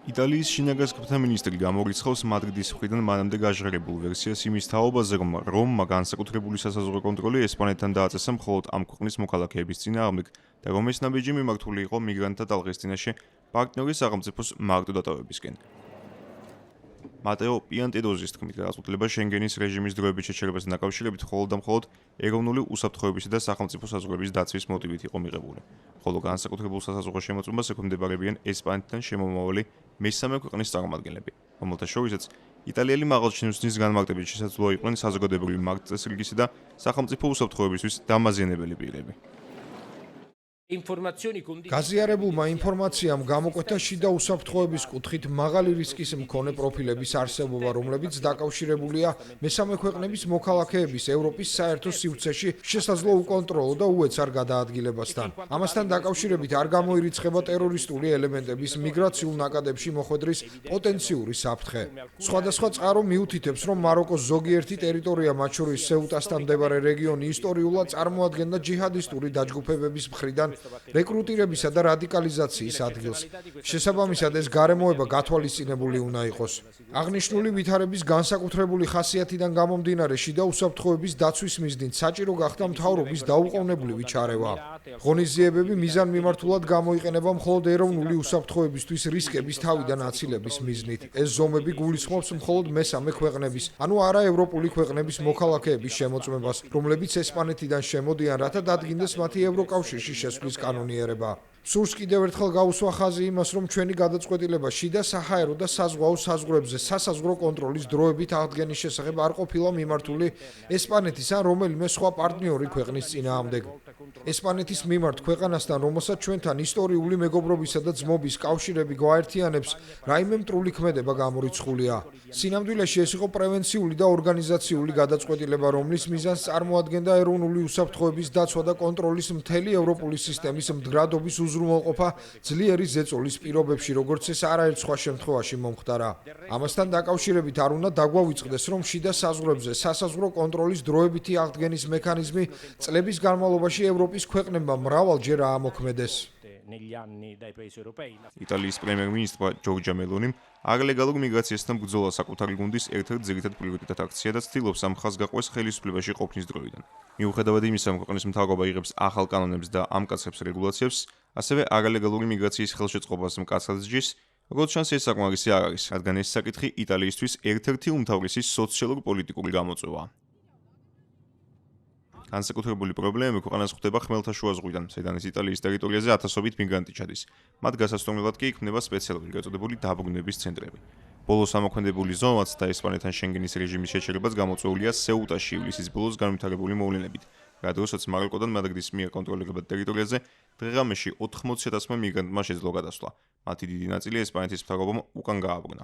იტალიის შინაგანსაკუთრებთა მინისტრი გამორიცხავს მადრიდის მხრიდან მანამდე გაჟღერებულ ვერსიას იმის თაობაზე, რომ რომმა განსაკუთრებული სასაზღვრო კონტროლი ესპანეთთან დააწესა მხოლოდ ამ ქვეყნის მოქალაქეების წინააღმდეგ და რომ ეს ნაბიჯი მიმართული იყო მიგრანტთა ტალღის წინაშე პარტნიორი სახელმწიფოს მარტო დატოვებისკენ. მატეო პიანტედოზის თქმით, გადაწყვეტილება შენგენის რეჟიმის დროებით შეჩერებასთან დაკავშირებით მხოლოდ ეროვნული უსაფრთხოებისა და სახელმწიფო საზღვრების დაცვის მოტივით იყო მიღებული. ხოლო განსაკუთრებულ სასაზღვრო შემოწმებას ექვემდებარებიან ესპანეთთან შემომავალი მესამე ქვეყნის წარმომადგენლები, რომელთა შორისაც იტალიელი მაღალჩინოსნის განმარტებით შესაძლოა იყვნენ საზოგადოებრივი მარკწესრიგისა და სახელმწიფო უსაფრთხოებისთვის დამაზიანებელი პირები. გაზიარებულმა ინფორმაციამ გამოკვეთა შიდა უსაფრთხოების კუთხით მაღალი რისკის მქონე პროფილების არსებობა, რომლებიც დაკავშირებულია მესამე ქვეყნების მოქალაქეების ევროპის საერთო სივრცეში შესაძლო უკონტროლო და უეცარ გადაადგილებასთან. ამასთან დაკავშირებით არ გამოირიცხება ტერორისტული ელემენტების მიგრაციულ ნაკადებში მოხვედრის პოტენციური საფრთხე. სხვადასხვა წყარო მიუთითებს, რომ მაროკოს ზოგიერთი ტერიტორია, მათ შორის სეუტასთან მდებარე რეგიონი ისტორიულად წარმოადგენდა ჯიჰადისტური დაჯგუფებების მხრიდან რეკრუტირებისა და რადიკალიზაციის ადგილს. შესაბამისად, ეს გარემოება გათვალისწინებული უნდა იყოს. აღნიშნული ვითარების განსაკუთრებული ხასიათიდან გამომდინარე, შიდა უსაფრთხოების დაცვის მიზნით საჭირო გახდა მთავრობის დაუყოვნებლივი ჩარევა. ღონისძიებები მიზანმიმართულად გამოიყენება მხოლოდ ეროვნული უსაფრთხოებისთვის რისკების თავიდან აცილების მიზნით. ეს ზომები გულისხმობს მხოლოდ მესამე ქვეყნების, ანუ არაევროპული ქვეყნების მოქალაქეების შემოწმებას, რომლებიც ესპანეთიდან შემოდიან, რათა დადგინდეს მათი ევროკავშირში შესვლის კანონიერება. სურს კიდევ ერთხელ გაუსვა ხაზი იმას, რომ ჩვენი გადაწყვეტილება შიდა საჰაერო და საზღვაო საზღვრებზე სასაზღვრო კონტროლის დროებით აღდგენის შესახებ არ ყოფილა მიმართული ესპანეთის ან რომელიმე სხვა პარტნიორი ქვეყნის წინააღმდეგ. ესპანეთის მიმართ ქვეყანასთან, რომელსაც ჩვენთან ისტორიული მეგობრობისა და ძმობის კავშირები გვაერთიანებს, რაიმე მტრული ქმედება გამორიცხულია. სინამდვილეში ეს იყო პრევენციული და ორგანიზაციული გადაწყვეტილება, რომლის მიზანს წარმოადგენდა ეროვნული უსაფრთხოების დაცვა და კონტროლის მთელი ევროპული სისტემის მდგრადობის უზრუნველყოფა ძლიერი ზეწოლის პირობებში, როგორც ეს არაერთ სხვა შემთხვევაში მომხდარა. ამასთან დაკავშირებით არ უნდა დაგვავიწყდეს, რომ შიდა საზღვრებზე სასაზღვრო კონტროლის დროებითი აღდგენის მექანიზმი წლების განმავლობაში ევროპის ქვეყნებმა მრავალჯერ აამოქმედეს. იტალიის პრემიერ-მინისტრმა ჯორჯა მელონიმ არალეგალურ მიგრაციასთან ბრძოლა საკუთარი გუნდის ერთ-ერთ ძირითად პრიორიტეტად აქცია და ცდილობს ამ ხაზს გაყვეს ხელისუფლებაში ყოფნის დროიდან. მიუხედავად იმისა, რომ ქვეყნის მთავრობა იღებს ახალ კანონებს და ამკაცებს რეგულაციებს, ასევე არალეგალური მიგრაციის ხელშეწყობას მკაცრად სჯის, როგორც ჩანს ეს საკმარისი არ არის, რადგან ეს საკითხი იტალიისთვის ერთ-ერთი უმთავრესი სოციალურ-პოლიტიკური გამოწვევაა. განსაკუთრებული პრობლემები ქვეყანას ხვდება ხმელთაშუა ზღვიდან, საიდანაც იტალიის ტერიტორიაზე ათასობით მიგრანტი ჩადის. მათ გასასტომებლად კი იქმნება სპეციალური გაწოდებული დაბრუნების ცენტრები. ბოლოს ამოქმედებული ზომაც და ესპანეთთან შენგენის რეჟიმის შეჩერებაც გამოწვეულია სეუტაში ივლისის ბოლოს განვითარებული მოვლენებით, რადგანაც მაროკოდან მადრიდის მიერ კონტროლირებად ტერიტორიაზე დღე-ღამეში 80,000 მიგრანტმა შეძლო გადასვლა. მათი დიდი ნაწილი ესპანეთის მთავრობამ უკან გააბრუნა.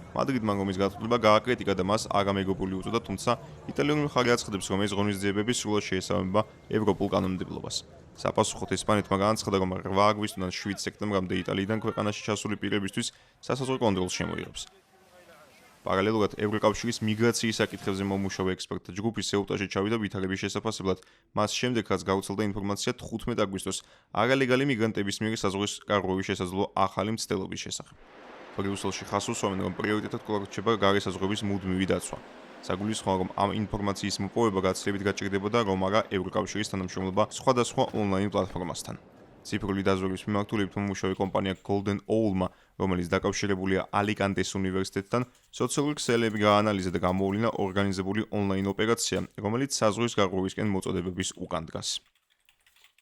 მადრიდმა რომის გაწყვეტილება გააკრიტიკა და მას არამეგობრული უწოდა, თუმცა იტალიური მხარე აცხადებს, რომ ეს ღონისძიებები სრულად შეესაბამება ევროპულ კანონმდებლობას. საპასუხოდ ესპანეთმა განაცხადა, რომ 8 აგვისტოდან 7 სექტემბრამდე იტალიიდან ქვეყანაში ჩასული პირებისთვის სასაზღვრო კონტროლს შემოიღებს. პარალელურად ევროკავშირის მიგრაციის საკითხებზე მომუშავე ექსპერტთა ჯგუფი სეუტაში ჩავიდა ვითარების შესაფასებლად, მას შემდეგ რაც გავრცელდა ინფორმაცია 15 აგვისტოს არალეგალი მიგრანტების მიერ საზღვრის გარღვევის შესაძლო ახალი მცდელობის შესახებ. ბრიუსელში ხაზს უსვამენ, რომ პრიორიტეტად კვლავ რჩება გარე საზღვრების მუდმივი დაცვა. საგულისხმოა, რომ ამ ინფორმაციის მოპოვება გაცილებით გაჭირდებოდა, რომ არა ევროკავშირის თანამშრომლობა სხვადასხვა ონლაინ პლატფორმასთან. ციფრული დაზვერვის მიმართულებით მომუშავე კომპანია Golden Owl-მა, რომელიც დაკავშირებულია ალიკანტეს უნივერსიტეტთან, სოციალური ქსელები გაანალიზა და გამოავლინა ორგანიზებული ონლაინ ოპერაცია, რომელიც საზღვრის გარღვევისკენ მოწოდებების უკან დგას.